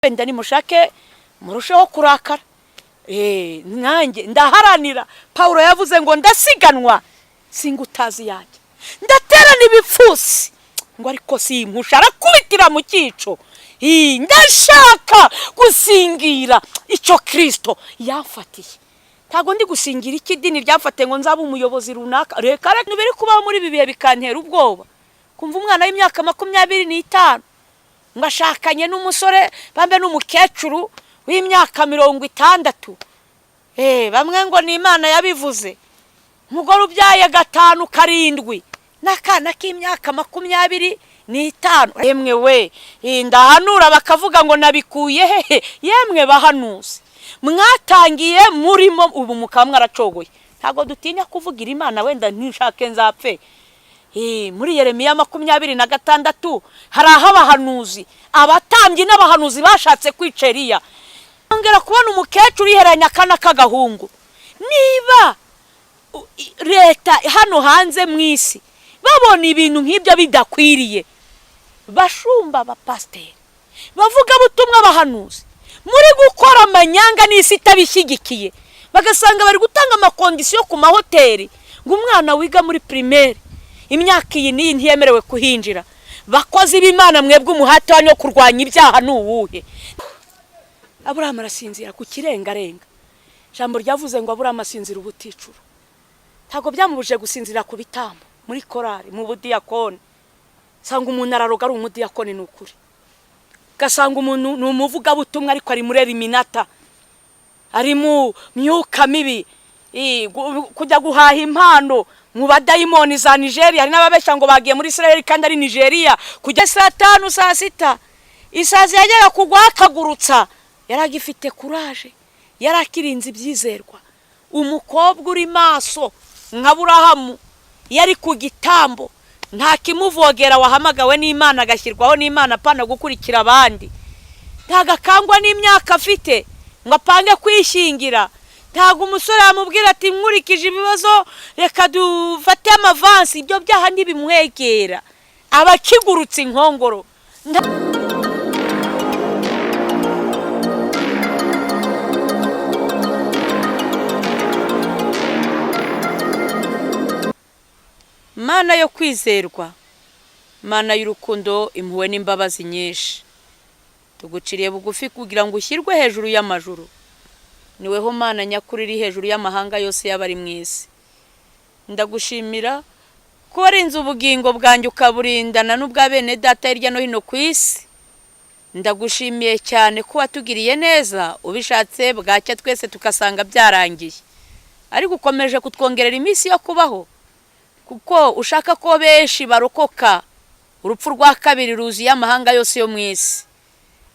wenda nimushake murusheho kurakara. Nanjye ndaharanira. Paulo yavuze ngo ndasiganwa singutazi yanjye, ndaterana ibipfusi ngo ariko simpusha, arakubitira mu cyico. Ndashaka gusingira icyo Kristo yamfatiye. Ntago ndi gusingira ikidini ryafate ngo nzaba umuyobozi runaka. Reka nibiri kubaho muri bibihe bikantera ubwoba. Kumva umwana w'imyaka 25 ngashakanye n'umusore bambe n'umukecuru w'imyaka 60. Bamwe ngo ni Imana yabivuze. Umugore ubyaye 5 7 n'akana k'imyaka 25. Yemwe we, ndahanura bakavuga ngo nabikuye hehe. Yemwe bahanuzi mwatangiye murimo ubu mukamwe aracogoye. Ntago dutinya kuvugira Imana wenda ntishake nzapfe. Muri Yeremiya 26 hari aho abahanuzi, abatambyi n'abahanuzi bashatse kwica Eliya. Ongera kubona umukecuru yiheranya akana k'agahungu. Niba leta hano hanze mwisi babona ibintu nk'ibyo bidakwiriye, bashumba abapasiteri bavuga butumwa abahanuzi muri gukora amanyanga n'isi itabishyigikiye, bagasanga bari gutanga amakondisiyo ku mahoteli ngo umwana wiga muri primaire imyaka iyi niyi ntiyemerewe kuhinjira. Bakozi b'Imana mwebwe umuhati wanyu kurwanya ibyaha n'uwuhe? Aburahamu arasinzira ku kirengarenga. Jambo ryavuze ngo Aburahamu asinzira ubuticuru. Ntago byamubuje gusinzira ku bitambo muri korari mu budiyakoni. Sanga umuntu araroga ari umudiyakoni n'ukuri. Gasanga umuntu n'umuvuga butumwa ariko ari muri eliminata, ari mu myuka mibi, kujya guhaha impano mu badayimoni za Nigeria. Hari n'ababeshya ngo bagiye muri Israel kandi ari Nigeria. Kujya saa 5 saa 6 isazi yajyaga kugwa akagurutsa, yaragifite courage, yarakirinze ibyizerwa. Umukobwa uri maso nka Aburahamu yari ku gitambo, nta kimuvogera, wahamagawe n'Imana agashyirwaho n'Imana apana gukurikira abandi. Ntagakangwa n'imyaka afite ngo apange kwishingira. Ntago umusore amubwira ati nkurikije ibibazo reka dufate amavansi. Ibyo byaha ntibimwegera, abakigurutse inkongoro. Mana yo kwizerwa, Mana y'urukundo, impuhwe n'imbabazi nyinshi, tuguciriye bugufi kugira ngo ushyirwe hejuru y'amajuru. Niweho Mana nyakuri iri hejuru y'amahanga yose y'abari mwisi. Ndagushimira ko warinze ubugingo bwanjye ukaburindana n'ubwa bene data hirya no hino ku isi. Ndagushimiye cyane ko watugiriye neza, ubishatse bwacya twese tukasanga byarangiye, ariko ukomeje kutwongerera iminsi yo kubaho, kuko ushaka ko benshi barokoka urupfu rwa kabiri ruzi y'amahanga yose yo mwisi,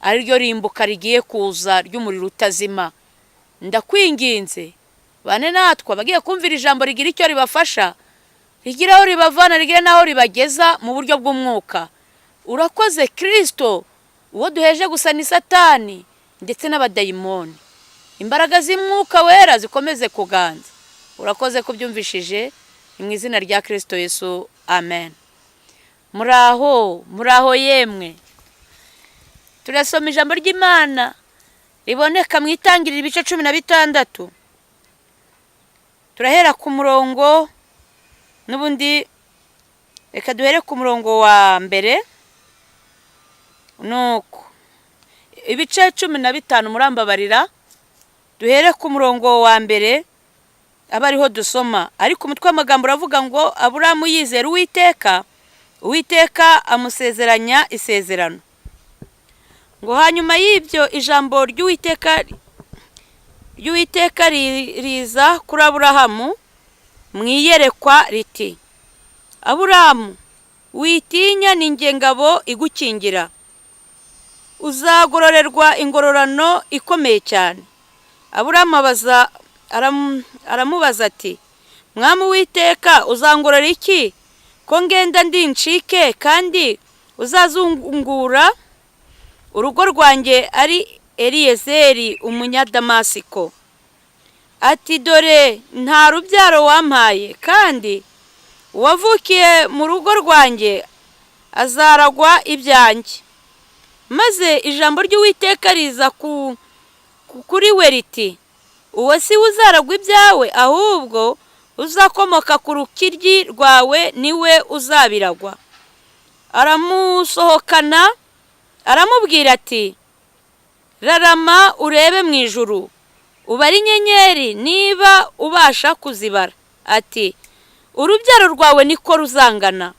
ari ryo rimbuka rigiye kuza ry'umuriro utazima. Ndakwinginze bane natwa bagiye kumvira ijambo rigira icyo ribafasha, rigiraho ribavana, rigire naho ribageza mu buryo bw'umwuka. Urakoze Kristo, uwo duheje gusa ni Satani ndetse n'abadayimoni. Imbaraga z'Umwuka Wera zikomeze kuganza. Urakoze kubyumvishije mu izina rya Kristo Yesu, amen. Muraho yemwe. Turasoma ijambo ry'Imana riboneka mu Itangiriro ibice 16. Turahera ku murongo n'ubundi, reka duhere ku murongo wa mbere. Nuko ibice 15 murambabarira, duhere ku murongo wa mbere abariho dusoma. Ariko umutwe w'amagambo uravuga ngo Aburahamu yizera Uwiteka, Uwiteka amusezeranya isezerano. Ngo hanyuma y'ibyo ijambo ry'Uwiteka riza kuri Aburahamu mwiyerekwa riti, Aburahamu witinya, ni njye ngabo igukingira, uzagororerwa ingororano ikomeye cyane. Aburahamu aramubaza ati, Mwami Uwiteka uzangorora iki ko ngenda ndi ncike kandi uzazungura urugo rwanjye ari Eliyezeri umunyadamasiko? Ati, dore nta rubyaro wampaye, kandi uwavukiye mu rugo rwanjye azaragwa ibyanjye. maze ijambo ry'Uwiteka riza kuri we riti, uwo si we uzaragwa ibyawe, ahubwo uzakomoka ku rukiryi rwawe niwe uzabiragwa. Aramusohokana aramubwira ati, rarama urebe mu ijuru, ubare inyenyeri niba ubasha kuzibara. Ati, urubyaro rwawe niko ruzangana.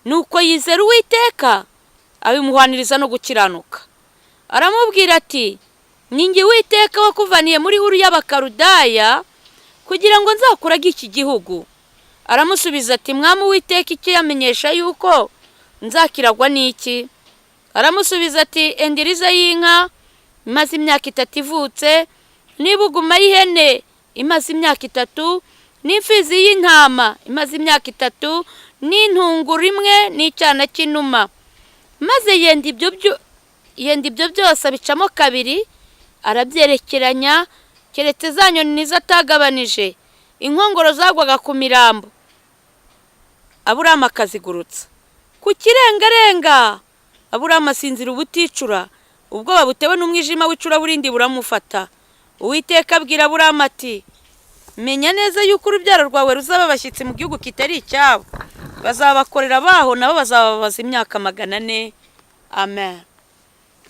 Nuko yizera Uwiteka, abimuhwaniriza no gukiranuka. Aramubwira ati, ni jye Uwiteka wakuvaniye muri Uru y'Abakaludaya kugira ngo nzakurage iki gihugu. Aramusubiza ati, mwami Uwiteka, icyo yamenyesha yuko nzakiragwa n'iki? Aramusubiza ati, endiriza y'inka imaze imyaka 3 ivutse, n'ibuguma y'ihene imaze imyaka 3, n'imfizi y'intama imaze imyaka 3, n'intunguru imwe n'icyana cy'inuma. Maze yenda ibyo byose abicamo kabiri, arabyerekeranya, keretse za nyoni nizo atagabanije. Inkongoro zagwaga ku mirambo, Aburahamu akazigurutsa. Ku kirengarenga Aburahamu asinzira ubuticura, ubwoba butewe n'umwijima w'icuraburindi buramufata. Uwiteka abwira Aburahamu ati, menya neza yuko urubyaro rwawe ruzaba abashyitsi mu gihugu kitari icyabo, bazabakorera baho, nabo bazababaza imyaka 400. Amen.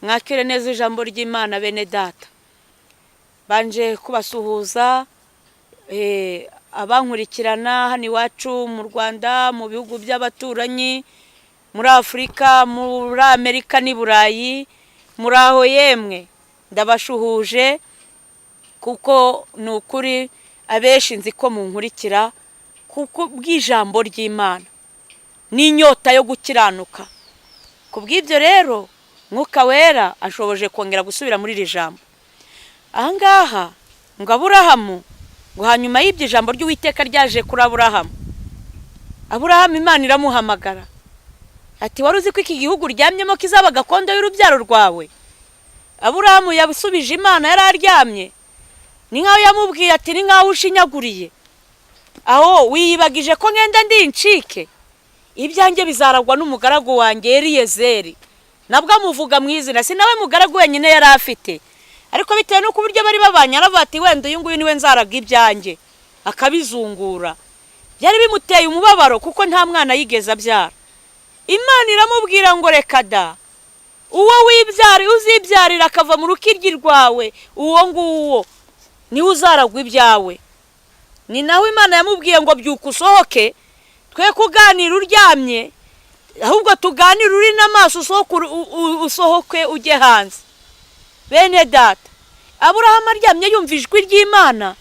Mwakire neza ijambo ry'Imana bene data. Banje kubasuhuza abankurikirana hano iwacu mu Rwanda, mu bihugu by'abaturanyi, muri Afurika, muri Amerika n'i Burayi. Muraho yemwe, ndabashuhuje kuko ni ukuri abenshi nzi ko munkurikira kuko bw'ijambo ry'Imana n'inyota yo gukiranuka. Kubw'ibyo rero Mwuka Wera ashoboje kongera gusubira muri iri jambo. Ahangaha ngo Aburahamu, ngo hanyuma y'ibyo ijambo ry'Uwiteka ryaje kuri Aburahamu. Aburahamu Imana iramuhamagara ati, wari uzi ko iki gihugu ryamyemo kizaba gakondo y'urubyaro rwawe? Aburahamu yabusubije Imana, yari aryamye. Ni nkaho yamubwiye ati, ni nkaho ushinyaguriye, aho wiyibagije ko ngenda ndi incike, ibyanjye bizaragwa n'umugaragu wanjye Eliyezeri. Nabwo amuvuga mu izina, si nawe mugaragu wenyine yari afite, ariko bitewe n'uko uburyo bari babanye aravuga ati, wenda uyu nguyu niwe nzaraga ibyanjye, akabizungura. Byari bimuteye umubabaro kuko nta mwana yigeze abyara. Imana iramubwira ngo reka da, uwo uzibyarira akava mu rukiryi rwawe, uwo nguwo niwe uzaragwa ibyawe. Ni naho Imana yamubwiye ngo byuka usohoke, twe kuganira uryamye, ahubwo tuganira uri n'amaso, usohoke ujye hanze. Bene data, Aburahamu aryamye yumva ijwi ry'Imana.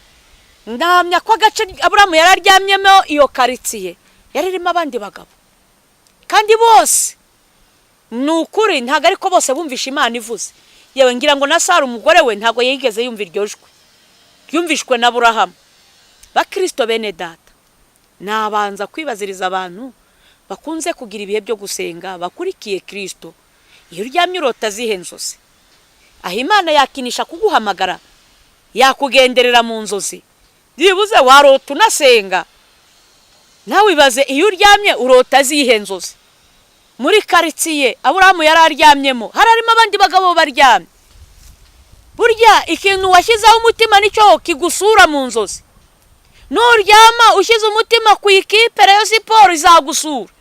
Ndahamya ko agace Aburahamu yari aryamyemo iyo karitsiye yari irimo abandi bagabo, kandi bose ni ukuri ntabwo ariko bose bumvisha Imana ivuze. Yewe ngira ngo na Sara umugore we ntabwo yigeze yumva iryo jwi ryumvishwe na Aburahamu. Bakristo bene data, nabanza kwibaziriza abantu bakunze kugira ibihe byo gusenga bakurikiye Kristo. Iyo uryamye urota zihe nzozi? Aho Imana yakinisha kuguhamagara, yakugenderera mu nzozi, byibuze warota unasenga. Nawe ibaze iyo uryamye urota zihe nzozi? Muri karitsiye Aburahamu yari aryamyemo harimo abandi bagabo baryamye. Burya ikintu washyizeho umutima nicyo kigusura mu nzozi. Nuryama ushyize umutima ku ikipe Rayon Sport izagusura.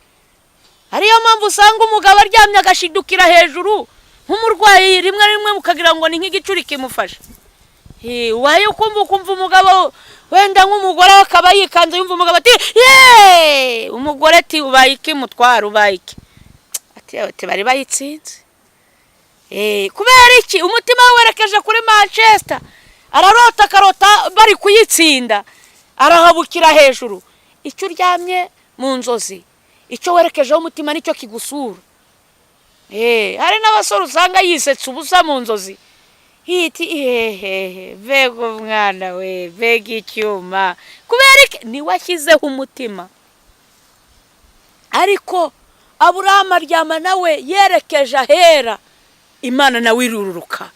Ariyo mpamvu usanga umugabo aryamye agashidukira hejuru nk'umurwayi, rimwe mukagira ngo ni nk'igicuri kimufasha. Wayo kumva umugabo wenda nk'umugore akaba yikanze, yumva umugabo ati ye, umugore ati ubaye iki mutwara, ubaye iki? Ati bari bayitsinze. Kubera iki? Umutima we werekeje kuri Manchester, akarota bari kuyitsinda, arahabukira hejuru. Icyo uryamye mu nzozi, icyo werekejeho umutima nicyo kigusura. Hari n'abasore usanga yisetsa ubusa mu nzozi, hiti vega umwana we, vega icyuma. Kubera iki? Ni washyizeho umutima. Ariko Aburahamu aryama nawe yerekeje ahera, Imana nawe irururuka.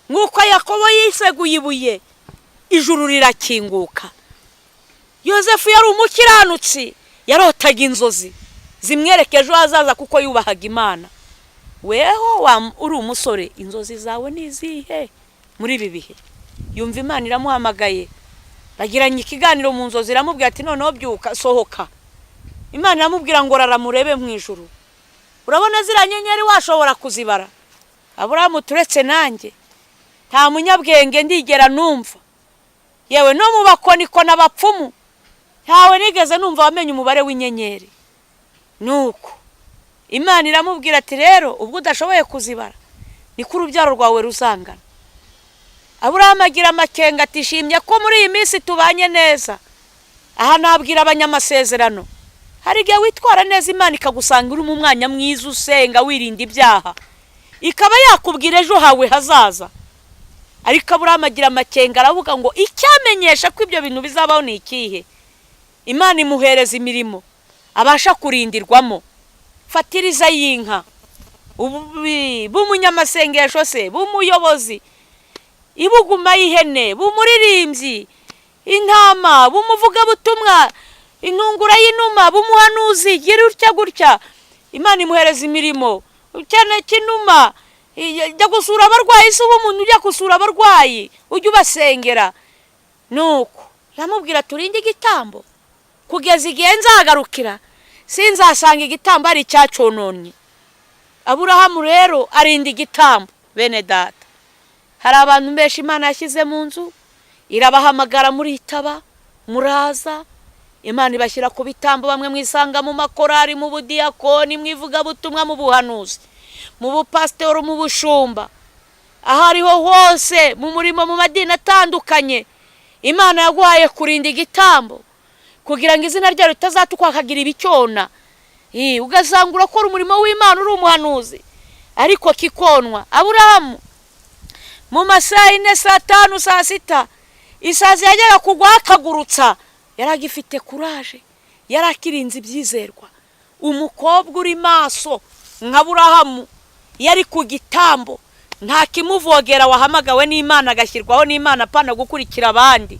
Nk'uko Yakobo yiseguye ibuye, ijuru rirakinguka. Yosefu yari umukiranutsi, yarotaga inzozi zimwerekeje ahazaza kuko yubahaga Imana. weho uri umusore inzozi zawe nizihe muri ibi bihe? Yumva Imana iramuhamagaye, bagiranye ikiganiro mu nzozi, iramubwira ati noneho byuka sohoka. Imana iramubwira ngo raramurebe mu ijuru, urabona zira nyenyeri washobora kuzibara? Aburahamu turetse nanjye nta munyabwenge ndigera numva, yewe no mu bakoniko n'abapfumu ntawe nigeze numva wamenye umubare w'inyenyeri. Nuko Imana iramubwira ati rero ubwo udashoboye kuzibara niko urubyaro rwawe ruzangana. Aburahamu agira amakenga ati shimye ko muri iyi minsi tubanye neza. Aha nabwira abanyamasezerano, hari igihe witwara neza Imana ikagusanga uri mu mwanya mwiza usenga wirinda ibyaha, ikaba yakubwira ejo hawe hazaza. Ariko Aburahamu agira amakenga aravuga ngo icyamenyesha ko ibyo bintu bizabaho ni ikihe? Imana imuhereza imirimo abasha kurindirwamo, fatiriza y'inka, b'umunyamasengesho se, b'umuyobozi, ibuguma y'ihene, b'umuririmbyi, intama, b'umuvugabutumwa, intungura y'inuma, b'umuhanuzi, gira utya gutya. Imana imuhereza imirimo, cyane kinuma, jya gusura abarwayi, se umuntu ujya gusura abarwayi ujye ubasengera. Nuko yamubwira turinde igitambo kugeza igihe nzagarukira, sinzasanga igitambo ari icyacononye. Aburahamu rero arinda igitambo. Bene data, hari abantu benshi Imana yashyize mu nzu, irabahamagara muri itaba, muraza, Imana ibashyira ku bitambo, bamwe mwisanga mu makorari, mu budiyakoni, mu ivugabutumwa, mu buhanuzi, mu bupasitoro, mu bushumba, ahariho hose mu murimo, mu madini atandukanye. Imana yaguhaye kurinda igitambo kugira ngo izina ryawe ritazatukwa hakagira ibicyona. Ugasanga urakora umurimo w'Imana uri umuhanuzi ariko kikonwa. Aburahamu mu masaha 4, saa 5, saa 6 isazi yajyaga kugwa akagurutsa, yaragifite kuraje, yarakirinze ibyizerwa. Umukobwa uri maso nka Aburahamu yari ku gitambo, nta kimuvogera, wahamagawe n'Imana agashyirwaho n'Imana apana gukurikira abandi.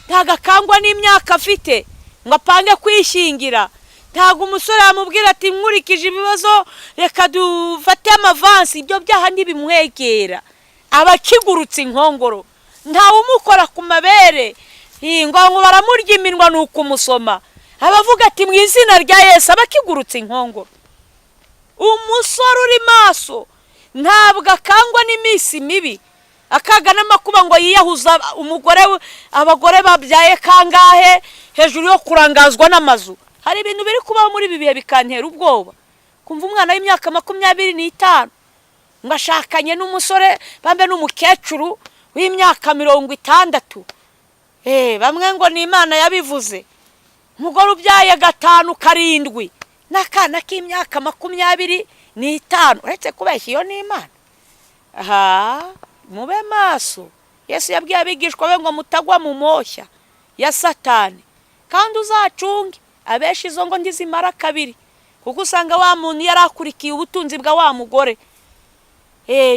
Ntagakangwa n'imyaka afite ngo apange kwishingira. Ntago umusore yamubwira ati nkurikije ibibazo reka dufate amavansi, ibyo byaha ntibimwegera. Abakigurutse inkongoro, ntawe umukora ku mabere ngo baramurya iminwa nuko umusoma. Abavuga ati mu izina rya Yesu, abakigurutse inkongoro. Umusore uri maso ntabwo akangwa n'iminsi mibi, akaga n'amakuba ngo yiyahuza umugore. Abagore babyaye kangahe hejuru yo kurangazwa n'amazu. Hari ibintu biri kubaho muri ibi bihe bikantera ubwoba. Kumva umwana w'imyaka 25 ngo ashakanye n'umusore bambe n'umukecuru w'imyaka 60. Bamwe ngo ni Imana yabivuze. Umugore ubyaye 5, 7 n'akana k'imyaka 25, uretse kubeshya iyo ni Imana. Mube maso. Yesu yabwiye abigishwa be ngo mutagwa mu moshya ya Satani, kandi uzacunge abeshi izo ngo ndizimara kabiri, kuko usanga wa muntu yarakurikiye ubutunzi bwa wa mugore.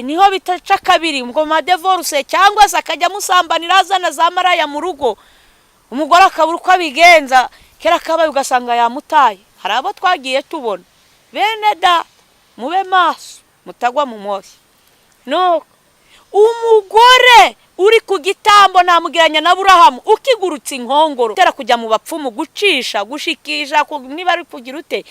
Niho bitaca kabiri ngo madevoruse, cyangwa se akajya musambanira azana za maraya mu rugo, umugore akabura uko abigenza, kera kabaye ugasanga yamutaye. Hari abo twagiye tubona. Bene da, mube maso mutagwa mu moshya. No, umugore uri ku gitambo namugiranya na Aburahamu ukigurutse inkongoro, tera kujya mu bapfumu, gucisha, gushikisha, niba ari kugira ute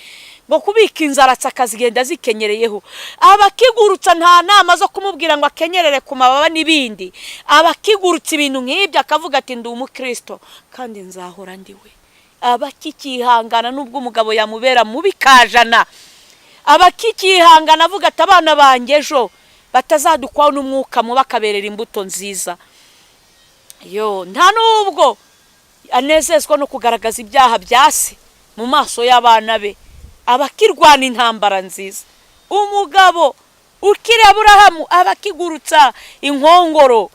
ngo kubika inzara akazigenda zikenyereyeho. Abakigurutsa nta nama zo kumubwira ngo akenyerere ku mababa n'ibindi. Abakigurutsa ibintu nk'ibyo akavuga ati ndi umukristo kandi nzahora ndiwe. Abakikihangana nubwo umugabo yamubera mubi kajana, abakikihangana avuga ati abana banjye ejo batazadukwaho n'umwuka mu bakaberera imbuto nziza. Nta nubwo anezezwa no kugaragaza ibyaha byase mu maso y'abana be. Abakirwana intambara nziza. Umugabo ukiri Aburahamu abakigurutsa inkongoro,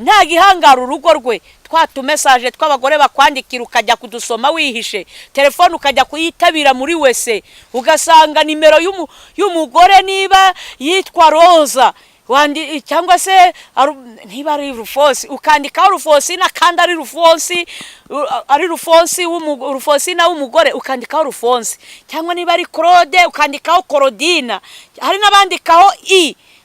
nta gihangara urugo rwe. Twatu message tw'abagore bakwandikira ukajya kudusoma wihishe, telefone ukajya kuyitabira muri wese, ugasanga nimero y'umugore niba yitwa Roza, cyangwa se ntiba ari rufosi ukandikaho rufosina kandi ari rufosina w'umugore ukandikaho rufonsi, cyangwa niba ari Claude ukandikaho Claudina, hari n'abandikaho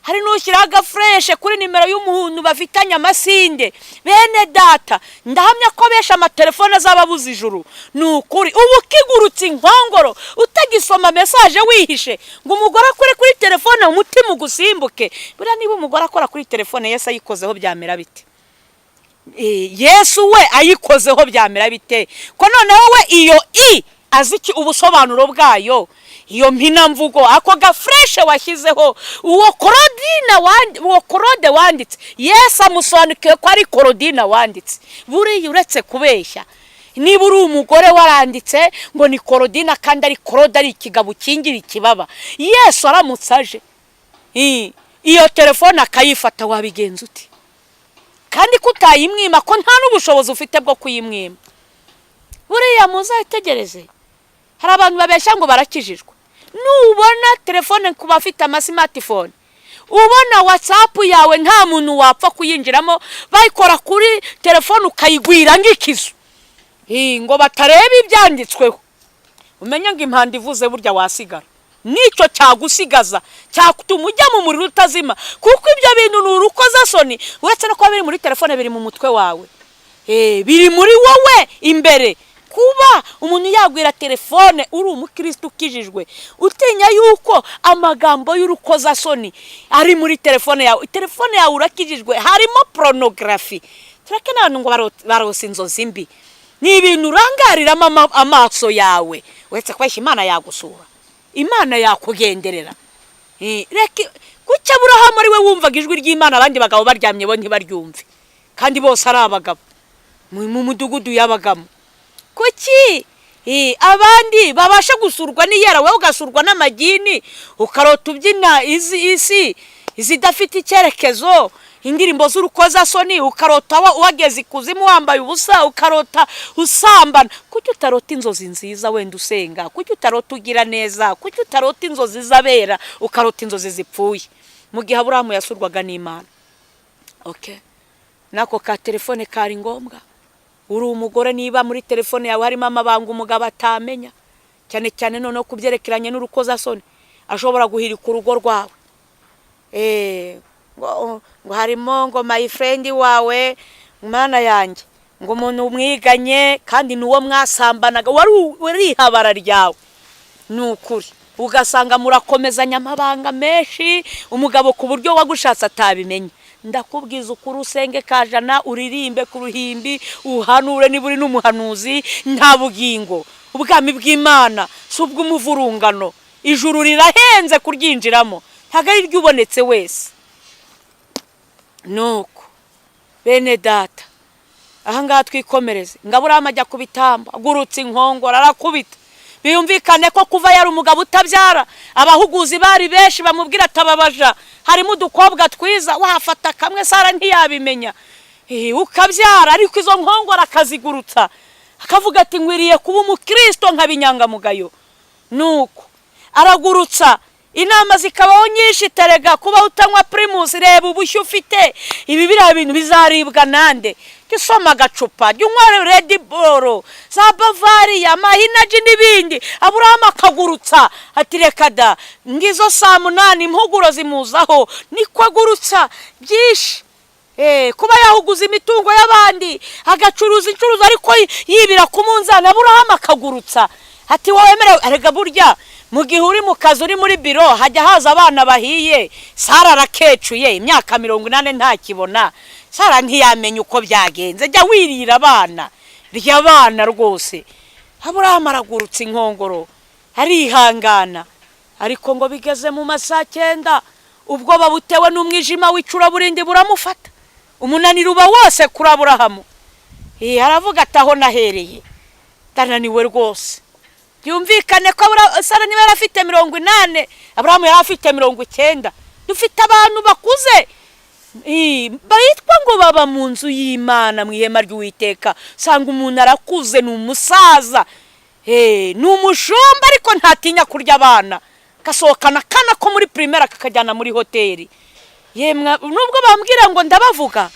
hari n'ushyiraho agafreshe kuri nimero y'umuntu bafitanye amasinde. Bene data, ndahamya ko benshi amatelefone azababuza ijuru. Ni ukuri ubu kigurutse inkongoro utagisoma message wihishe ngo umugore akore kuri telefone umutima ugusimbuke. Buriya niba umugore akora kuri telefone Yesu ayikozeho byamera bite? Yesu we ayikozeho byamera bite? Ko noneho we iyo aziki ubusobanuro bwayo, iyo mpina mvugo ako gafreshe washyizeho uwo Claude wanditse Yesu amusobanukiye ko ari Claudina wanditse. Buriya uretse kubeshya, niba uri umugore waranditse ngo ni Claudina kandi ari Claude, ari ikigabo kingira ikibaba, Yesu aramutse aje iyo telefone akayifata wabigenza uti? Kandi kutayimwima ko nta n'ubushobozi ufite bwo kuyimwima. Buriya muzayitegereze, hari abantu babeshya ngo barakijijwe. Nubona telefone ku bafite ama smartphone, ubona WhatsApp yawe nta muntu wapfa kuyinjiramo, bayikora kuri telefone ukayigwira ng'ikizu ngo batareba ibyanditsweho, umenye ngo impanda ivuze burya wasigara. Nicyo cyagusigaza cyatuma ujya mu muriro utazima, kuko ibyo bintu ni urukozasoni. Uretse no kuba biri muri telefone, biri mu mutwe wawe, biri muri wowe imbere. Kuba umuntu yagwira telefone uri umukristo ukijijwe, utinya yuko amagambo y'urukozasoni ari muri telefone yawe. Telefone yawe urakijijwe, harimo pornography. Turakena ngo barose inzozi mbi, ni ibintu urangariramo amaso yawe. Uretse ko Imana yagusura, Imana yakugenderera. Reka kuki Aburahamu ari we wumvaga ijwi ry'Imana, abandi bagabo baryamye bo ntibaryumve, kandi bose ari abagabo mu mudugudu y'abagamo? Kuki abandi babasha gusurwa n'iyera, wowe ugasurwa n'amagini, ukarota ubyina isi izidafite icyerekezo, indirimbo z'urukozasoni, ukarota wageze ikuzimu wambaye ubusa, ukarota usambana? Kuki utarota inzozi nziza wenda usenga? Kuki utarota ugira neza? Kuki utarota inzozi z'abera, ukarota inzozi zipfuye? Mu gihe Aburahamu yasurwaga n'Imana. Nako ka telefone kari ngombwa. Uri umugore, niba muri telefone yawe harimo amabanga umugabo atamenya, cyane cyane noneho kubyerekeranye n'urukozasoni, ashobora guhirika urugo rwawe. Ngo harimo ngo my friend wawe, Mana yanjye, ngo umuntu umwiganye kandi nuwo mwasambanaga, wari ihabara ryawe. Ni ukuri ugasanga murakomezanya amabanga menshi, umugabo ku buryo wagushatse atabimenya. Ndakubwiza ukuri, usenge kajana, uririmbe ku ruhimbi, uhanure niba uri n'umuhanuzi, nta bugingo. Ubwami bw'Imana si ubw'umuvurungano, ijuru rirahenze kuryinjiramo, ntago ari ryubonetse wese. Nuko bene data, ahangaha twikomereze. Aburahamu ajya kubitamba, agurutse inkongoro arakubita. Biyumvikane ko kuva yari umugabo utabyara, abahuguzi bari benshi bamubwira atababaja, harimo udukobwa twiza, wafata kamwe Sara ntiyabimenya, ukabyara. Ariko izo nkongoro akazigurutsa, akavuga ati ngwiriye kuba umukristo nk'abinyangamugayo. Nuko aragurutsa, inama zikabaho nyinshi. Terega kuba utanywa Primus, reba ubushyu ufite, ibi biriya bintu bizaribwa nande? Gisoma agacupa, jyunyware Red Bull, za Bavaria, Mahinaji n'ibindi. Aburahamu akagurutsa ati reka da, ngizo saa 8 impuguro zimuzaho, niko agurutsa byinshi. Kuba yahuguza imitungo y'abandi, agacuruza incuruza ariko yibira ku munzani. Aburahamu akagurutsa ati wawemerewe. Arega burya mu gihe uri mu kazi, uri muri biro, hajya haza abana bahiye. Sara arakecuye, imyaka 80 ntakibona. Sara ntiyamenye uko byagenze, jya wirira abana, ry'abana rwose. Aburahamu aragurutsa inkongoro, arihangana. Ariko ngo bigeze mu masaha 9, ubwoba butewe n'umwijima w'icuraburindi buramufata, umunaniro uba wose kuri Aburahamu. Aravuga ati aho nahereye ndananiwe rwose. Byumvikane ko Sara niba yarafite 80, Aburahamu yari afite 90. Dufite abantu bakuze bayitwa ngo baba mu nzu y'Imana, mu ihema ry'Uwiteka. Sanga umuntu arakuze, ni umusaza, ni umushumba, ariko ntatinya kurya abana. Kasohokana kana ko muri primaire kakajyana muri hoteli. yemwe nubwo bambwira ngo ndabavuga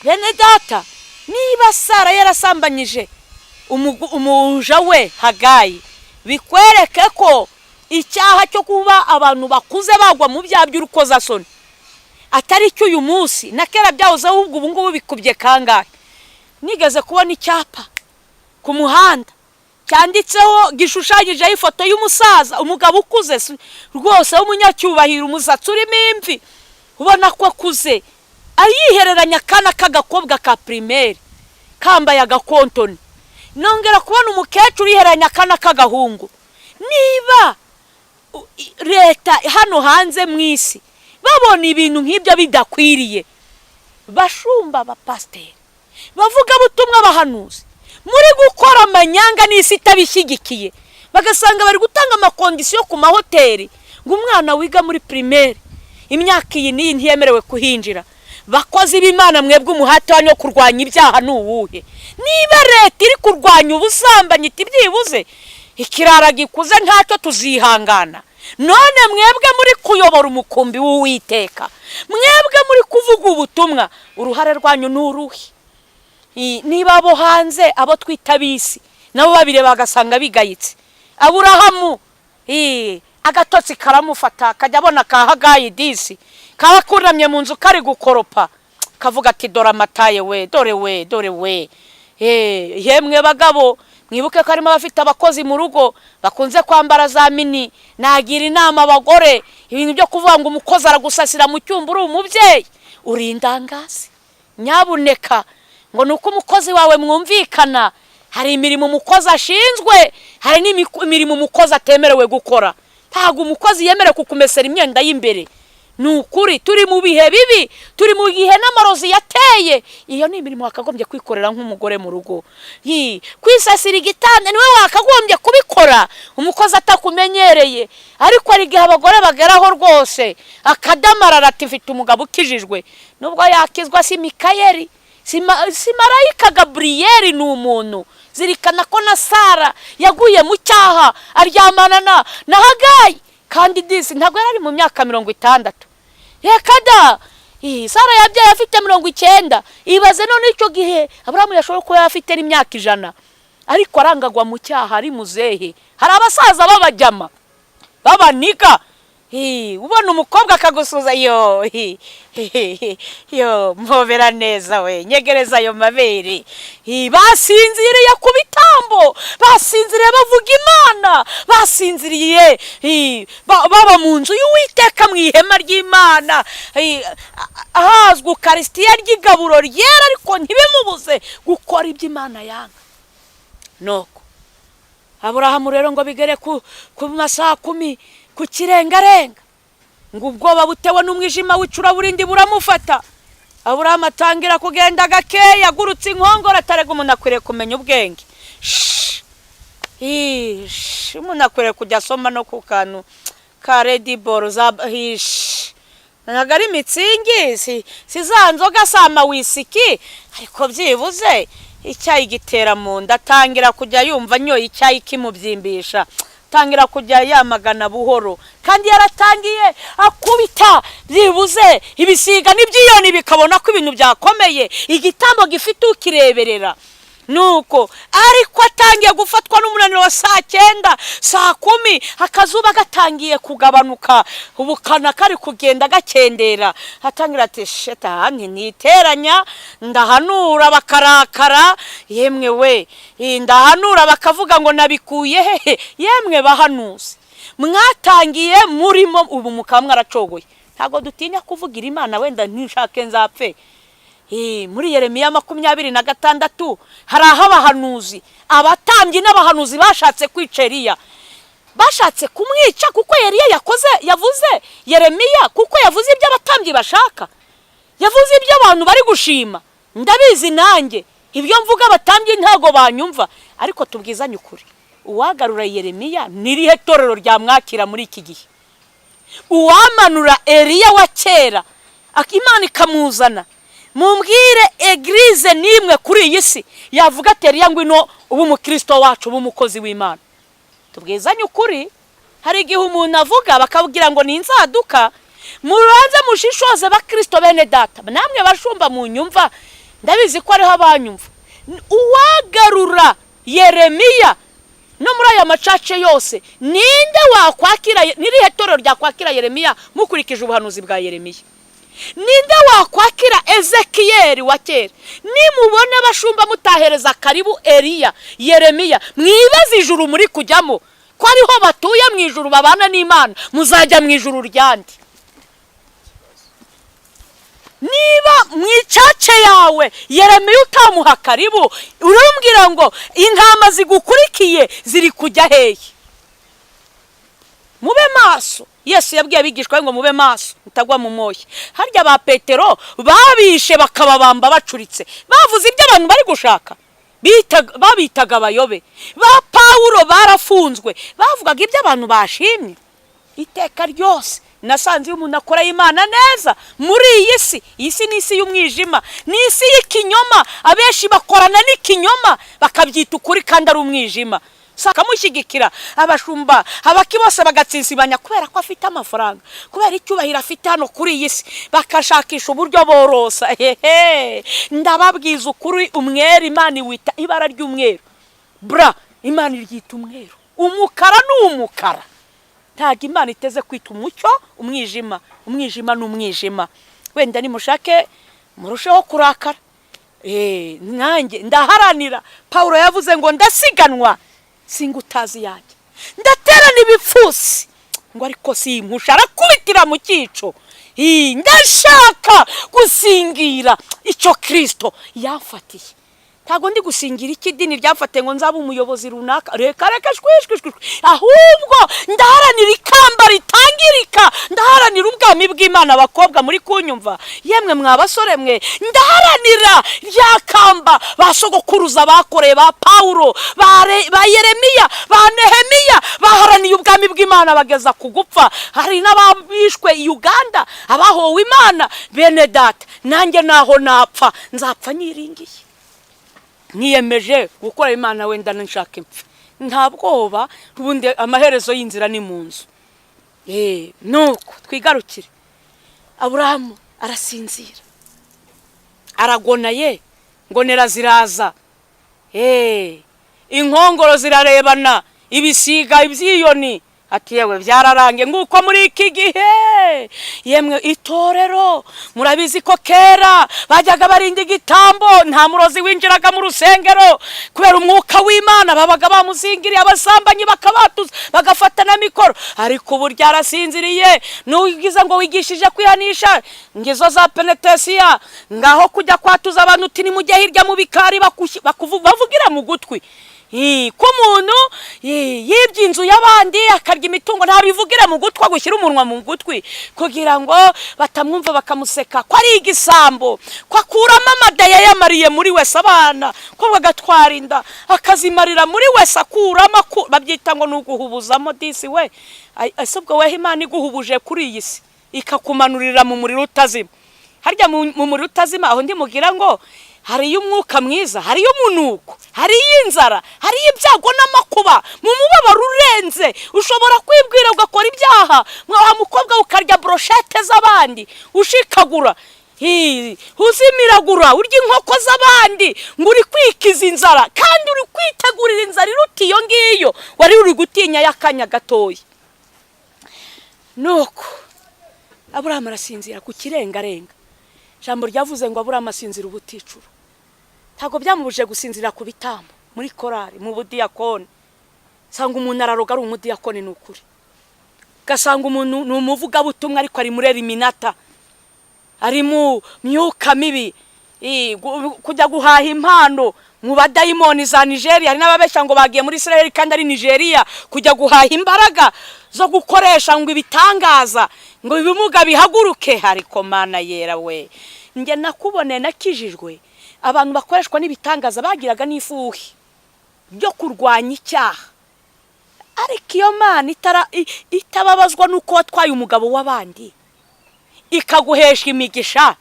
bene data, niba Sara yarasambanyije umuja we Hagayi, bikwereke ko icyaha cyo kuba abantu bakuze bagwa mu byaha by'urukozasoni atari cyo uyu munsi na kera byahoze, ahubwo ubu ngubu bikubye kangahe. Nigeze kubona icyapa ku muhanda cyanditseho, gishushanyijeho ifoto y'umusaza, umugabo ukuze rwose w'umunyacyubahiro, umusatsi urimo imvi, ubona ko akuze, ayihereranya akana k'agakobwa ka primaire kambaye agakontoni. Nongera kubona umukecuru yihereranya akana k'agahungu. Niba leta hano hanze mu isi babona ibintu nk'ibyo bidakwiriye, bashumba abapasiteri, bavuga butumwa, abahanuzi, muri gukora amanyanga n'isi itabishyigikiye, bagasanga bari gutanga amakondisiyo ku mahoteli ngo umwana wiga muri primaire imyaka iyi n'iyi ntiyemerewe kuhinjira. Bakozi b'Imana, mwebwe umuhate wanyu wo kurwanya ibyaha ni uwuhe? Niba leta iri kurwanya ubusambanyi iti byibuze ikirara gikuze ntacyo tuzihangana, none mwebwe muri kuyobora umukumbi w'Uwiteka, mwebwe muri kuvuga ubutumwa, uruhare rwanyu ni uruhe? Niba abo hanze, abo twita bisi, nabo babire bagasanga bigayitse, Aburahamu agatotsi karamufata, kajya abona ka Hagayi disi kabakuramye mu nzu kari gukoropa, kavuga ati dore amataye we, dore we, dore we. Yemwe bagabo, mwibuke ko harimo abafite abakozi mu rugo bakunze kwambara za mini. Nagira inama abagore, ibintu byo kuvuga ngo umukozi aragusasira mu cyumba uri umubyeyi, uri indangazi. Nyabuneka ngo nuko umukozi wawe mwumvikana, hari imirimo umukozi ashinzwe, hari n'imirimo umukozi atemerewe gukora. Ntago umukozi yemerewe kukumesera imyenda y'imbere. Nukuri turi mu bihe bibi, turi mu gihe n'amarozi yateye. Iyo ni imirimo wakagombye kwikorera nk'umugore mu rugo. Kwisasira igitanda niwe wakagombye kubikora, umukozi atakumenyereye. Ariko ari gihe abagore bageraho rwose akadamarara ati mfite umugabo ukijijwe, nubwo yakizwa si Mikayeli, si marayika Gabriyeli, ni umuntu. Zirikana ko na Sara yaguye mu cyaha aryamana na Hagayi, kandi disi ntabwo yari mu myaka 60. Reka da, Sara yabyaye afite 90. Ibaze none icyo gihe Aburahamu yashobora kuba afite n'imyaka 100, ariko arangagwa mu cyaha ari muzehe. Hari abasaza babajyama babaniga, ubona umukobwa akagusuza, yo mpobera neza we, nyegereza ayo mabere. Basinziriye ku bitambo, basinziriye bavuga Imana, basinziriye baba mu nzu y'Uwiteka mu ihema ry'Imana, ahazwe Ukaristiya ry'igaburo ryera, ariko ntibimubuze gukora ibyo Imana yanga. Noko Aburahamu rero ngo bigere ku masaha 10 ku kirengarenga, ngo ubwoba butewe n'umwijima w'icuraburindi buramufata. Aburahamu atangira kugenda gakeya, agurutse inkongoro, atarega umuntu akwiriye kumenya ubwenge. Umuntu akwiriye kujya asoma no ku kantu ka Red Bull nagari mitsingi, si za nzoga sama wisiki, ariko byibuze icyayi gitera mu nda. Atangira kujya yumva nyoye icyayi kimubyimbisha, tangira kujya yamagana buhoro, kandi yaratangiye akubita byibuze ibisiga n'ibyiyoni bikabona ko ibintu byakomeye, igitambo gifite ukireberera. Nuko ariko atangiye gufatwa n'umunaniro wa saa 9, saa 10, akazuba gatangiye kugabanuka, ubukana kari kugenda gakendera. Atangira ati shetani niteranya, ndahanura bakarakara. Yemwe we, ndahanura bakavuga ngo nabikuye hehe. Yemwe bahanuzi, mwatangiye murimo ubu mukamwe aracogoye. Ntago dutinya kuvugira Imana, wenda ntishake nzapfe. Muri Yeremiya 26 hari aho abahanuzi, abatambyi n'abahanuzi bashatse kwica Eliya, bashatse kumwica kuko Eliya yavuze Yeremiya, kuko yavuze ibyo abatambyi bashaka, yavuze ibyo abantu bari gushima. Ndabizi nanjye ibyo mvuga abatambyi ntago banyumva, ariko tubwizanye ukuri, uwagarura Yeremiya nirihe torero ryamwakira muri iki gihe? Uwamanura Eliya wa kera Imana ikamuzana, mumbwire eglise nimwe kuri iyi si yavuga ati Eliya ngwino ubu umukristo wacu, ubu umukozi w'Imana? Tubwizanye ukuri, hari igihe umuntu avuga bakabwira ngo ni inzaduka, mubanze mushishoze bakristo bene data, namwe bashumba mu nyumva, ndabizi ko ariho abanyumva. Uwagarura Yeremiya no muri aya macace yose, ninde wakwakira? Nirihe torero ryakwakira Yeremiya mukurikije ubuhanuzi bwa Yeremiya? Ninde wakwakira Ezekiyeli wa kera? Nimubona bashumba mutahereza karibu Eliya, Yeremiya, mwibaze ijuru muri kujyamo ko ariho batuye mu ijuru babana n'Imana, muzajya mu ijuru ryandi. Niba mwicace yawe Yeremiya utamuha karibu, urambwira ngo intama zigukurikiye ziri kujya hehe? Mube maso. Yesu yabwiye abigishwa ngo mube maso mutagwa mu moyo. Harya ba Petero babishe bakababamba bacuritse, bavuze ibyo abantu bari gushaka, babitaga abayobe. Ba Paulo barafunzwe, bavugaga ibyo abantu bashimye. Iteka ryose nasanze iyo umuntu akora Imana neza muri iyi si, iyi si ni isi y'umwijima, ni isi y'ikinyoma. Abenshi bakorana n'ikinyoma bakabyita ukuri kandi ari umwijima. Sakamushyigikira abashumba abaki bose bagatsinsibanya kubera ko afite amafaranga, kubera icyubahiro afite hano kuri iyi si, bakashakisha uburyo borosa. Ndababwiza ukuri, umwere Imana wita ibara ry'umweru. Imana iryita umweru. Umukara ni umukara. Ntago Imana iteze kwita umucyo umwijima. Umwijima ni umwijima. Wenda nimushake murusheho kurakara. Nanjye ndaharanira. Paulo yavuze ngo ndasiganwa singutazi yanjye, ndaterana ibipfusi ngo ariko simpusha, arakubitira mu cyico. Ndashaka gusingira icyo Kristo yamfatiye. Ntago ndi gusingira ikidini ryafate ngo nzaba umuyobozi runaka. Reka shwishwishwe. Ahubwo ndaharanira ikamba ritangirika, ndaharanira ubwami bw'Imana. Abakobwa muri kunyumva, yemwe mwabasore mwe, ndaharanira rya kamba basogokuruza bakoreye ba Paulo, ba Yeremiya, ba Nehemiya, baharaniye ubwami bw'Imana bageza kugupfa. Hari n'ababishwe Uganda, abahowe Imana. Bene data, nanjye naho napfa nzapfa nyiringiye. Niyemeje gukora Imana, wenda nshaka impfu. Nta bwoba, ubundi amaherezo y'inzira ni mu nzu. Nuko twigarukire. Aburahamu arasinzira, aragona. Ngonera ziraza, inkongoro zirarebana, ibisiga ibyiyoni. Ati yewe byararange nguko muri iki gihe. Yemwe itorero murabizi ko kera bajyaga barinda igitambo, nta murozi winjiraga mu rusengero kubera umwuka w'Imana. Babaga bamuzingiriye abasambanyi bakabatuza bagafata na mikoro. Ariko ubu ryarasinziriye. Nugize ngo wigishije kwihanisha ngizo za penetesiya, ngaho kujya kwatuza abantu uti nimujye hirya mu bikari bavugira mu gutwi. Ko umuntu yibye inzu y'abandi akarya imitungo, ntabivugira mu gutwi, gushyira umunwa mu gutwi kugira ngo batamwumva bakamuseka ko ari igisambo, ko akuramo amada yayamariye muri wese abana, ko bagatwara inda akazimarira muri wese akuramo. Babyita ngo ni uguhubuzamo disi we. Ese ubwo wehe Imana iguhubuje kuri iyi si ikakumanurira mu muriro utazima? Harya mu muriro utazima aho ndi mugira ngo hariyo umwuka mwiza, hariyo umunuko, hariyo inzara, hariyo ibyago n'amakuba. Mu mubabaro urenze ushobora kwibwira ugakora ibyaha. Mwa mukobwa ukarya brochette z'abandi ushikagura, uzimiragura urya inkoko z'abandi ngo uri kwikiza inzara, kandi uri kwitegurira inzara iruta iyo ngiyo wari uri gutinya y'akanya gatoya. Nuko Aburahamu arasinzira ku kirengarenga. Jambo ryavuze ngo Aburahamu asinzira ubuticuru. Ntago byamubuje gusinzira ku bitambo muri korari, mu budiyakoni. Sanga umuntu araroga ari umudiyakoni n'ukuri. Gasanga umuntu n'umuvuga butumwa ariko ari muri Eliminata, ari mu myuka mibi, kujya guhaha impano mu badayimoni za Nigeria. Hari n'ababeshya ngo bagiye muri Israel kandi ari Nigeria kujya guhaha imbaraga zo gukoresha ngo ibitangaza, ngo ibimuga bihaguruke. Ariko Mana yera we, nge nakubone nakijijwe. Abantu bakoreshwa n'ibitangaza bagiraga n'ifuhi byo kurwanya icyaha. Ariko iyo Mana itababazwa nuko watwaye umugabo w'abandi ikaguhesha imigisha,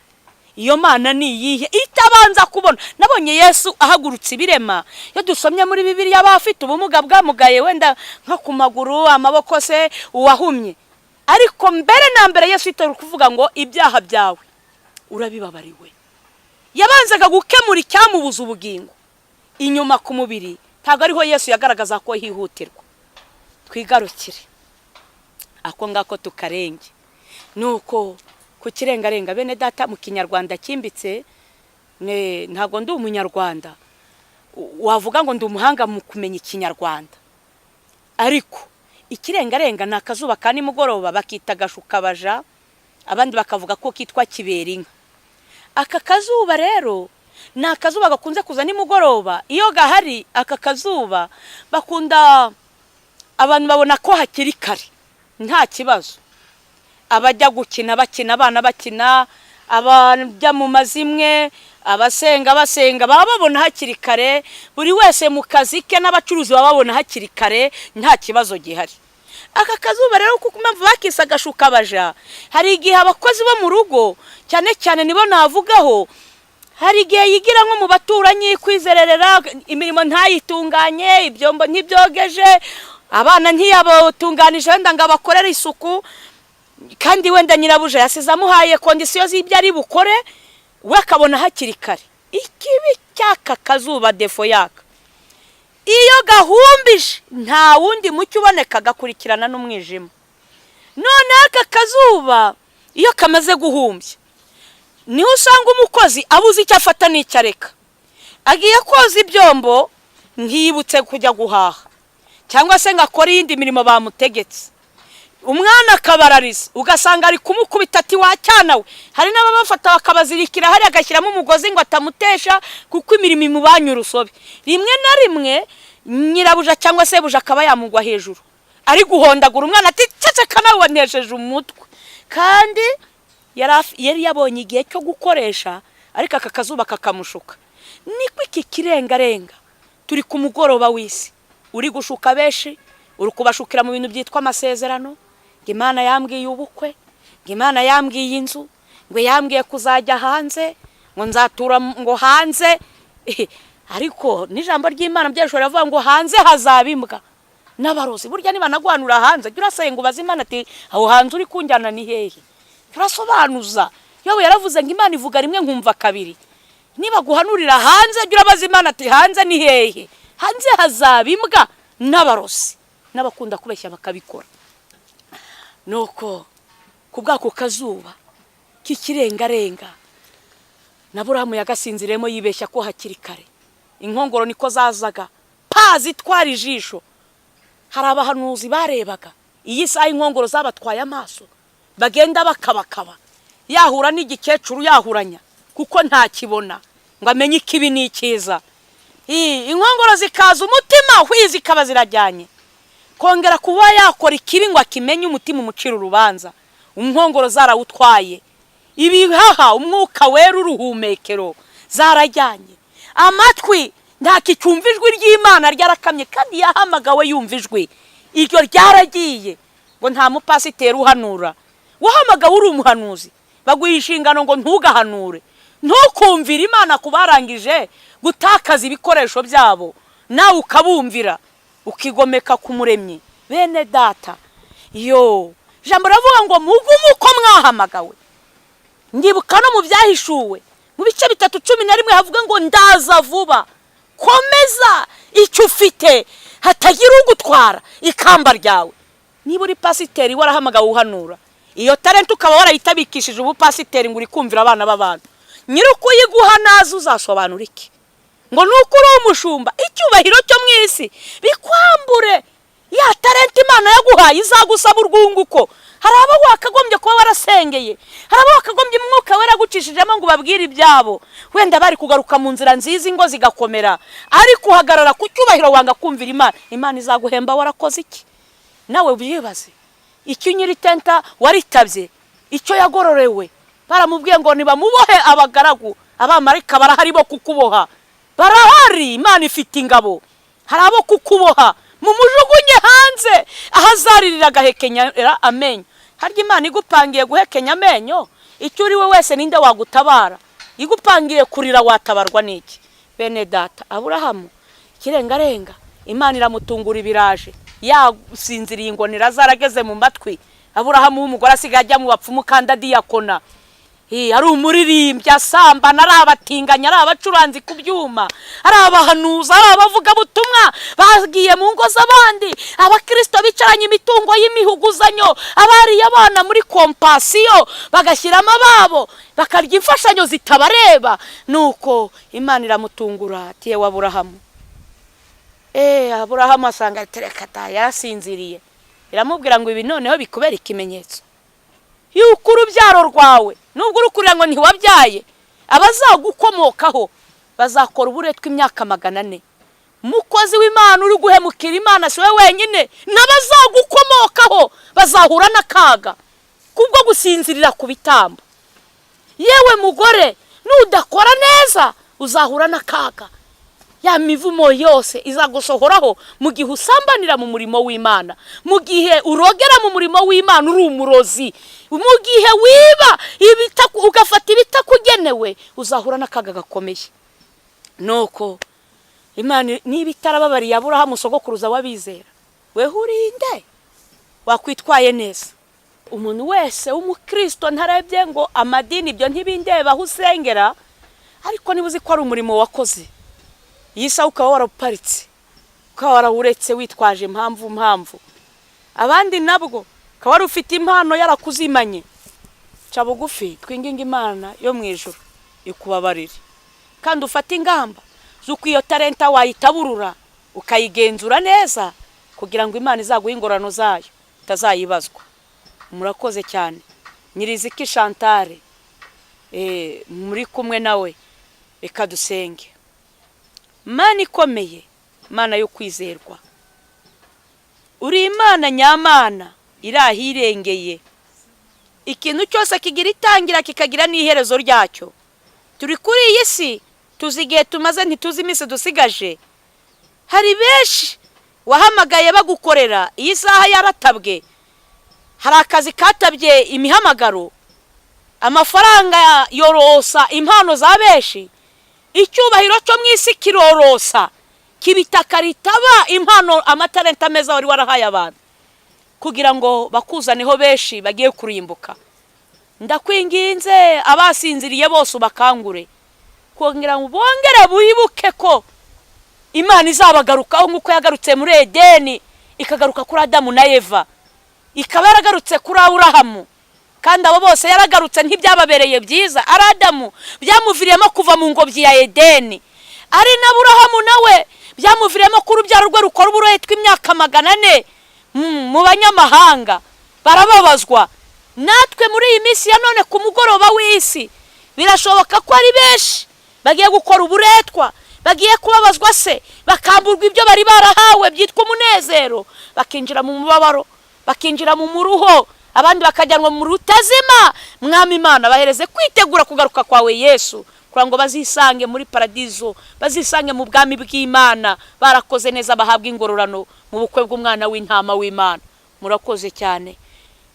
iyo Mana ni iyihe itabanza kubona? Nabonye Yesu ahagurutse ibirema. Iyo dusomye muri Bibiliya, abafite ubumuga bwamugaye wenda nka ku maguru, amaboko se, uwahumye, ariko mbere na mbere Yesu yitari kuvuga ngo ibyaha byawe urabibabariwe. Yabanzaga gukemura icyamubuza ubugingo inyuma ku mubiri. Ntabwo ariho Yesu yagaragaza ko hihutirwa. Twigarukire ako ngako tukarenge. Nuko ku kirengarenga bene data mu Kinyarwanda kimbitse, ntabwo ndi umunyarwanda wavuga ngo ndi umuhanga mu kumenya Ikinyarwanda, ariko ikirengarenga ni akazuba ka nimugoroba bakita gashukabaja, abandi bakavuga ko kitwa kiberinka. Aka kazuba rero ni akazuba gakunze kuza nimugoroba. Iyo gahari aka kazuba bakunda abantu babona ko hakiri kare nta kibazo. Abajya gukina bakina, abana bakina, abajya mu mazimwe, abasenga baba babona hakiri kare. Buri wese mu kazi ke n'abacuruzi baba babona hakiri kare nta kibazo gihari. Aka kazuba rero kuko mpamvu bakisa gashukabaja, hari igihe abakozi bo mu rugo cyane cyane nibo navugaho, hari igihe yigira nko mu baturanyi kwizererera, imirimo ntayitunganye, ibyombo ntibyogeje, abana ntiyabatunganije wenda ngo abakorere isuku, kandi wenda nyirabuja yasize amuhaye kondisiyo z'ibyo ari bukore, we akabona hakiri kare. Ikibi cy'aka kazuba defo yaka, iyo gahumbije nta wundi mucyo uboneka, gakurikirana n'umwijima. None aka kazuba iyo kamaze guhumbya niho usanga umukozi abuze icyo afata n'icyo areka. Agiye koza ibyombo ntiyibutse kujya guhaha, cyangwa se ngakora iyindi mirimo bamutegetse. Umwana akabarariza ugasanga ari kumukubita ati wacyana we. Hari n'ababafata bakabazirikira hari agashyiramo umugozi ngo atamutesha kuko imirimo imubanye urusobe. Rimwe na rimwe nyirabuja cyangwa se buja akaba yamugwa hejuru ari guhondagura umwana ati cece kana wanesheje umutwe, kandi yari yabonye igihe cyo gukoresha, ariko aka kazuba kakamushuka. Niko iki kirengarenga turi ku mugoroba w'isi uri gushuka benshi, uri kubashukira mu bintu byitwa amasezerano. Imana yambwiye ubukwe, Imana yambwiye inzu, ngo yambwiye kuzajya hanze, ngo nzatura ngo hanze. Ariko n'ijambo ry'Imana byashobora kuvuga ngo hanze hazabimbwa n'abarozi. Burya niba nagwanura hanze jya urasaye ngo baze Imana ati aho hanze uri kunjyana ni hehe, turasobanuza. Yowe yaravuze ngo Imana ivuga rimwe nkumva kabiri. Niba guhanurira hanze jya urabaza Imana ati hanze ni hehe, hanze hazabimbwa n'abarozi n'abakunda kubeshya bakabikora. Nuko kubwako kazuba k'ikirengarenga n'Aburahamu yagasinziremo yibeshya ko hakiri kare. Inkongoro niko zazaga zitwara ijisho. Hari abahanuzi barebaga iyi saha inkongoro zabatwaye amaso, bagenda bakabakaba, yahura n'igikecuru yahuranya kuko nta kibona ngo amenye ikibi n'ikiza. Inkongoro zikaza umutima hwizi kaba zirajyanye, kongera kuba yakora ikibi ngo akimenye umutima umucira urubanza. Inkongoro zarawutwaye, ibihaha umwuka wera uruhumekero zarajyanye. Amatwi nta kicyumva ijwi ry'Imana ryarakamye, kandi yahamagawe yumva ijwi iryo ryaragiye. Ngo nta mupasiteri uhanura, wahamagawe uri umuhanuzi baguha inshingano ngo ntugahanure, ntukumvira Imana kubarangije gutakaza ibikoresho byabo, nawe ukabumvira ukigomeka ku Muremyi. Bene data, jambo ravuga ngo mugume uko mwahamagawe. Ndibuka no mu byahishuwe mu bice 3:11 havuga ngo ndaza vuba, komeza icyo ufite hatagira ugutwara ikamba ryawe. Niba uri pasiteri warahamagawe uhanura, iyo talent ukaba warayitabikishije ubupasiteri ngo uri kumvira abana b'abantu, nyiruko yiguha nazo uzasobanura iki? Ngo nuko uri umushumba icyubahiro cyo mwisi bikwambure ya talent Imana yaguhaye izagusaba urwunguko. Hari abo wakagombye kuba warasengeye, hari abo wakagombye umwuka wera gucishijemo ngo babwire ibyabo, wenda bari kugaruka mu nzira nziza ingo zigakomera, ariko uhagarara ku cyubahiro wanga kumvira Imana. Imana izaguhemba warakoze iki? Nawe ubibaze. Icyo nyiri tenta waritabye, icyo yagororewe baramubwiye ngo nibamubohe abagaragu, abamarika barahari bo kukuboha, barahari. Imana ifite ingabo, hari abo kukuboha, mumujugunye hanze ahazaririra gahekenya amenyo. Harya Imana igupangiye guhekenya amenyo, icyo uri we wese ninde wagutabara? Igupangiye kurira watabarwa n'iki? Bene data, Aburahamu kirengarenga Imana iramutungura ibiraje, yasinziriye ingonera zarageze mu matwi, Aburahamu w'umugore asigaye ajya mu bapfumu kandi adiyakona. Ari umuririmbyi asambana, ari abatinganya, ari abacuranzi ku byuma, ari abahanuza, ari abavuga butumwa bagiye mu ngo z'abandi, abakristo bicaranye imitungo y'imihuguzanyo, abariye abana muri kompasiyo bagashyiramo ababo bakarya imfashanyo zitabareba. Nuko Imana iramutungura ati yewe Aburahamu. Aburahamu asanga terekata yasinziriye. Iramubwira ngo ibi noneho bikubera ikimenyetso yuko urubyaro rwawe nubwo urukurira ngo ntiwabyaye, abazagukomokaho bazakora uburetwa imyaka 400. Mukozi w'Imana uri guhemukira Imana si we wenyine, n'abazagukomokaho bazahura n'akaga kubwo gusinzirira ku bitambo. Yewe mugore, nudakora neza uzahura n'akaga. Ya mivumo yose izagusohoraho mu gihe usambanira mu murimo w'Imana, mu gihe urogera mu murimo w'Imana uri umurozi, mu gihe wiba ugafata ibitakugenewe, uzahura n'akaga gakomeye. Nuko Imana niba itarababariye Aburahamu sogokuruza wabizera, we urinde wakwitwaye neza. Umuntu wese w'umukristo ntarebye ngo amadini ibyo ntibindeba aho usengera, ariko nibuzi ko ari umurimo wakoze. Yisa ukaba waraparitse, ukaba warawuretse witwaje impamvu. Abandi nabwo ukaba wari ufite impano yarakuzimanye. Ca bugufi twinginga Imana yo mu ijuru ikubabarire, kandi ufata ingamba z'uko iyo talenta wayitaburura ukayigenzura neza, kugira ngo Imana izaguha ingorano zayo utazayibazwa. Murakoze cyane. Nyiriziki Chantal, muri kumwe nawe, reka dusenge. Mana ikomeye, Mana yo kwizerwa, uri Imana nyamana irahirengeye. Ikintu cyose kigira itangira kikagira n'iherezo ryacyo. Turi kuri iyi si tuzigiye tumaze ntituzi iminsi dusigaje. Hari benshi wahamagaye bagukorera, iyi saha yaratabwe. Hari akazi katabye imihamagaro, amafaranga yorosa impano za benshi, icyubahiro cyo mwisi kirorosa kibitaka ritaba impano amatalenta meza wari warahaye abantu, kugira ngo bakuzaneho benshi bagiye kurimbuka. Ndakwinginze abasinziriye bose ubakangure, kugira ngo bongere buyibuke ko Imana izabagarukaho nk'uko yagarutse muri Edeni, ikagaruka kuri Adamu na Eva, ikaba yaragarutse kuri Aburahamu. Kandi abo bose yaragarutse ntibyababereye byiza. Ari Adamu byamuviriyemo kuva mu ngobyi ya Edeni, ari na Aburahamu nawe byamuviriyemo ko urubyaro rwe rukora uburetwa imyaka 400 mu banyamahanga, barababazwa. Natwe muri iyi minsi ya none ku mugoroba w'isi birashoboka ko ari benshi bagiye gukora uburetwa, bagiye kubabazwa se, bakamburwa ibyo bari barahawe byitwa umunezero, bakinjira mu mubabaro, bakinjira mu muruho, abandi bakajyanwa mu rutazima. Mwami Imana, bahereze kwitegura kugaruka kwawe Yesu, kugira ngo bazisange muri paradizo, bazisange mu bwami bw'Imana barakoze neza, bahabwa ingororano mu bukwe bw'umwana w'intama w'Imana. Murakoze cyane.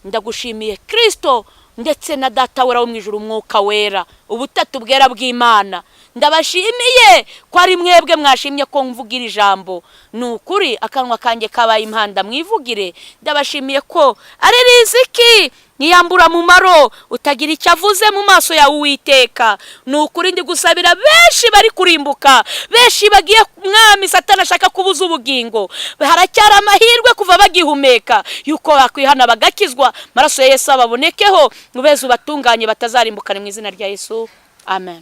Ndagushimiye Kristo ndetse na Data wera wo mu ijuru, Umwuka wera, ubutatu bwera bw'Imana. Ndabashimiye ko ari mwebwe mwashimye ko mvugira ijambo. Nukuri akanwa kanjye kabaye impanda mwivugire. Ndabashimiye ko ari riziki niyambura mu maro, utagira icyo avuze mu maso ya Uwiteka. Nukuri ndi gusabira benshi bari kurimbuka, benshi bagiye Mwami Satani ashaka kubuza ubugingo. Haracyari amahirwe kuva bagihumeka yuko bakwihana bagakizwa, maraso ya Yesu ababonekeho, mubeze ubatunganye batazarimbukana mu izina rya Yesu. Amen.